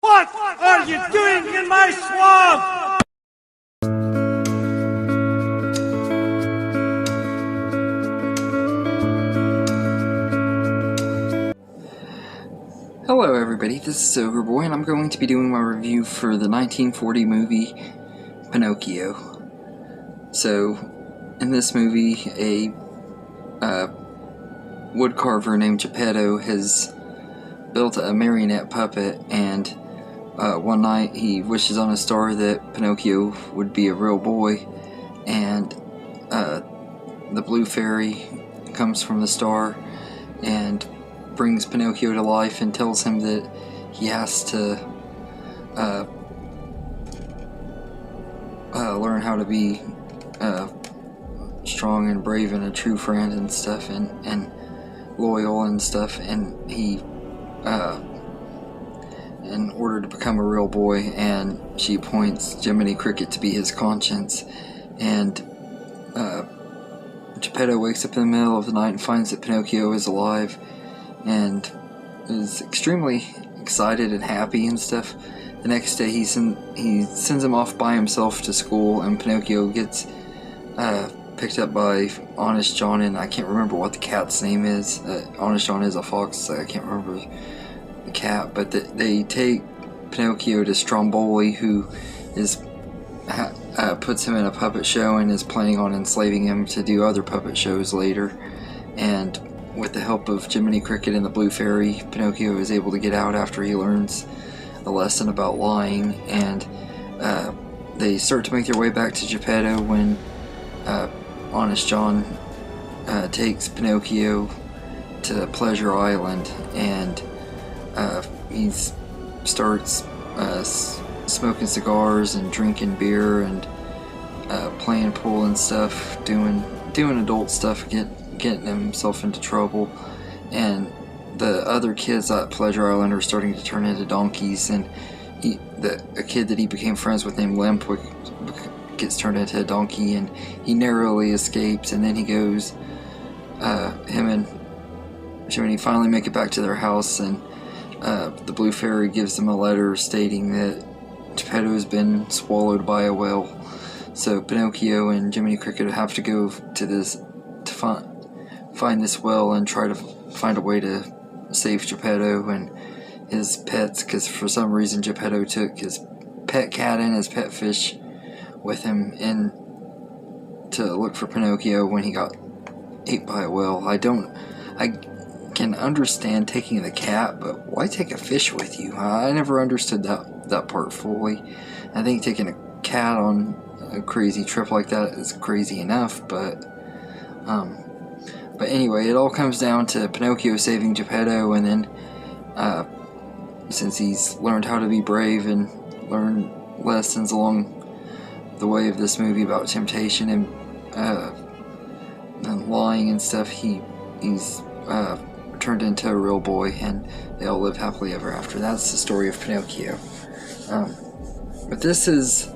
What are you doing in my swamp? Hello everybody, this is Overboy, and I'm going to be doing my review for the 1940 movie Pinocchio. So, in this movie, a woodcarver named Geppetto has built a marionette puppet, and one night he wishes on a star that Pinocchio would be a real boy, and the blue fairy comes from the star and brings Pinocchio to life and tells him that he has to learn how to be strong and brave and a true friend and stuff, and loyal and stuff, and he in order to become a real boy, and she appoints Jiminy Cricket to be his conscience. And Geppetto wakes up in the middle of the night and finds that Pinocchio is alive and is extremely excited and happy and stuff. The next day he sends him off by himself to school, and Pinocchio gets picked up by Honest John, and I can't remember what the cat's name is. Honest John is a fox, so I can't remember the cat, but they take Pinocchio to Stromboli, who is puts him in a puppet show and is planning on enslaving him to do other puppet shows later. And with the help of Jiminy Cricket and the Blue Fairy, Pinocchio is able to get out after he learns a lesson about lying, and they start to make their way back to Geppetto when Honest John takes Pinocchio to Pleasure Island, and he starts smoking cigars and drinking beer and playing pool and stuff, doing adult stuff, getting himself into trouble. And the other kids at Pleasure Island are starting to turn into donkeys, and a kid that he became friends with named Limp gets turned into a donkey, and he narrowly escapes. And then he goes, him and Jiminy finally make it back to their house, and the Blue Fairy gives them a letter stating that Geppetto has been swallowed by a whale. So Pinocchio and Jiminy Cricket have to go to find this well and try to find a way to save Geppetto and his pets, because for some reason Geppetto took his pet cat and his pet fish with him in to look for Pinocchio when he got ate by a whale. I can understand taking the cat, but why take a fish with you? I never understood that part fully. I think taking a cat on a crazy trip like that is crazy enough, but anyway, it all comes down to Pinocchio saving Geppetto, and then since he's learned how to be brave and learned lessons along the way of this movie about temptation and lying and stuff, he's turned into a real boy, and they all live happily ever after. That's the story of Pinocchio. But this is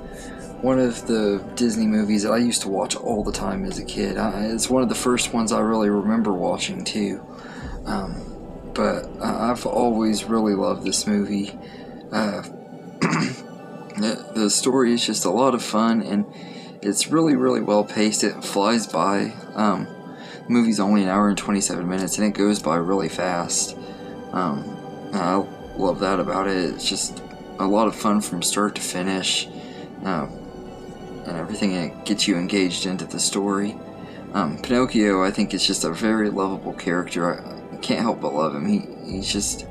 one of the Disney movies that I used to watch all the time as a kid. It's one of the first ones I really remember watching too. But I've always really loved this movie. The story is just a lot of fun, and it's really, really well paced. It flies by. The movie's only an hour and 27 minutes, and it goes by really fast. I love that about it. It's just a lot of fun from start to finish, and everything, and it gets you engaged into the story. Pinocchio, I think, is just a very lovable character. I can't help but love him. He's just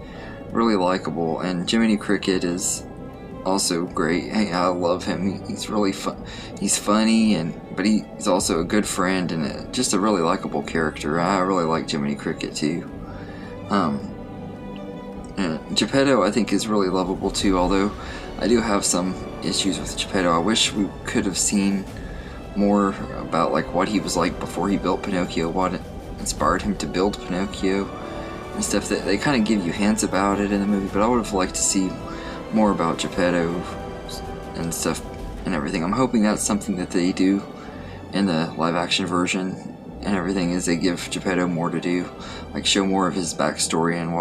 really likable, and Jiminy Cricket is also great. Hey, I love him. He's really fun. He's funny, but he's also a good friend and just a really likable character. I really like Jiminy Cricket too. And Geppetto, I think, is really lovable too, although I do have some issues with Geppetto. I wish we could have seen more about what he was like before he built Pinocchio, what inspired him to build Pinocchio and stuff. That they kind of give you hints about it in the movie, but I would have liked to see more about Geppetto and stuff and everything. I'm hoping that's something that they do in the live action version and everything, is they give Geppetto more to do, show more of his backstory and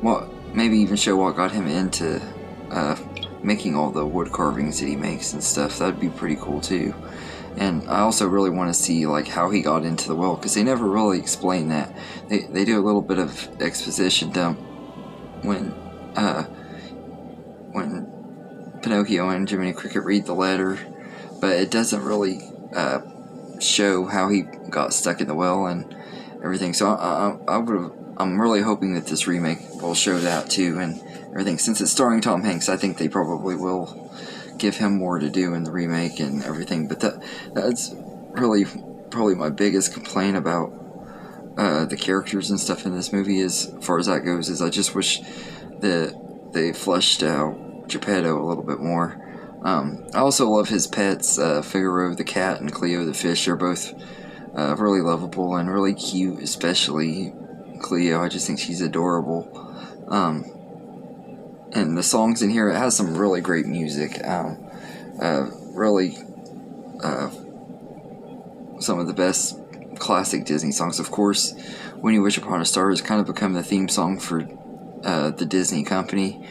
what maybe even show what got him into making all the wood carvings that he makes and stuff. That'd be pretty cool too. And I also really want to see like how he got into the well, because they never really explain that. They do a little bit of exposition dump when Pinocchio and Jiminy Cricket read the letter, but it doesn't really show how he got stuck in the well and everything. So I'm really hoping that this remake will show that too and everything. Since it's starring Tom Hanks, I think they probably will give him more to do in the remake and everything. But that's really probably my biggest complaint about the characters and stuff in this movie, as far as that goes, is I just wish that they fleshed out Geppetto a little bit more. I also love his pets, Figaro the cat and Cleo the fish. They're both really lovable and really cute, especially Cleo. I just think she's adorable. And the songs in here, it has some really great music. Really some of the best classic Disney songs. Of course, When You Wish Upon a Star has kind of become the theme song for the Disney company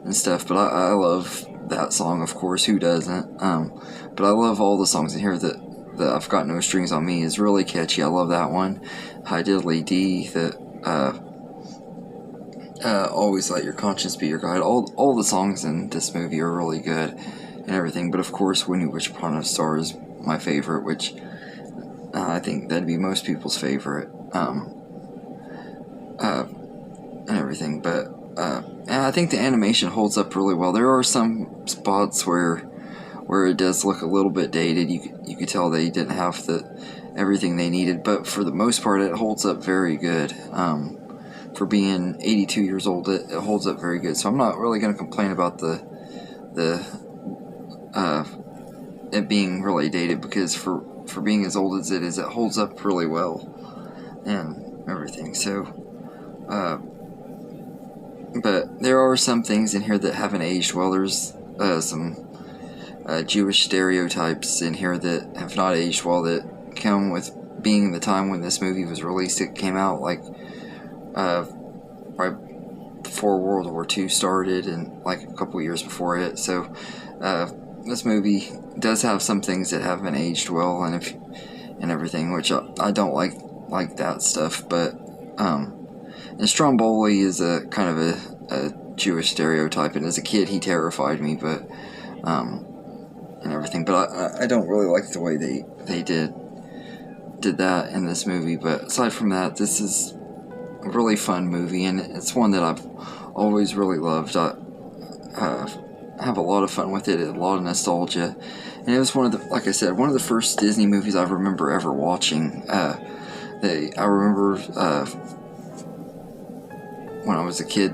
and stuff, but I love that song, of course. Who doesn't? But I love all the songs in here. That I've Got No Strings on Me is really catchy. I love that one. Hi Diddly Dee, that Always Let Your Conscience Be Your Guide. All the songs in this movie are really good and everything, but of course When You Wish Upon a Star is my favorite, which I think that'd be most people's favorite, and everything. But and I think the animation holds up really well. There are some spots where it does look a little bit dated. You could tell they didn't have everything they needed, but for the most part it holds up very good. For being 82 years old, it holds up very good. So I'm not really going to complain about it being really dated, because for being as old as it is, it holds up really well and everything. So, but there are some things in here that haven't aged well. There's some Jewish stereotypes in here that have not aged well, that come with being the time when this movie was released. It came out like right before World War II started, and like a couple years before it. So this movie does have some things that haven't aged well and everything, which I don't like that stuff. But and Stromboli is a kind of a Jewish stereotype, and as a kid he terrified me, but and everything. But I don't really like the way they did that in this movie. But aside from that, this is a really fun movie, and it's one that I've always really loved. I have a lot of fun with it, a lot of nostalgia, and it was one of the first Disney movies I remember ever watching. I remember when I was a kid,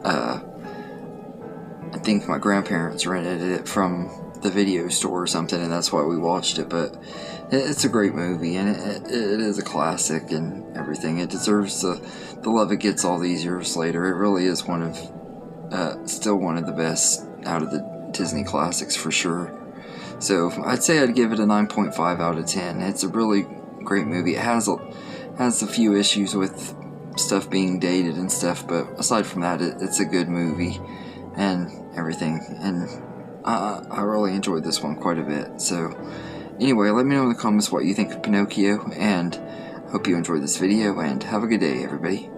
I think my grandparents rented it from the video store or something, and that's why we watched it. But it's a great movie, and it is a classic and everything. It deserves the love it gets all these years later. It really is still one of the best out of the Disney classics for sure. So I'd say I'd give it a 9.5 out of 10. It's a really great movie. It has a few issues with stuff being dated and stuff, but aside from that, it's a good movie and everything. And I really enjoyed this one quite a bit. So anyway, let me know in the comments what you think of Pinocchio, and hope you enjoyed this video, and have a good day, everybody.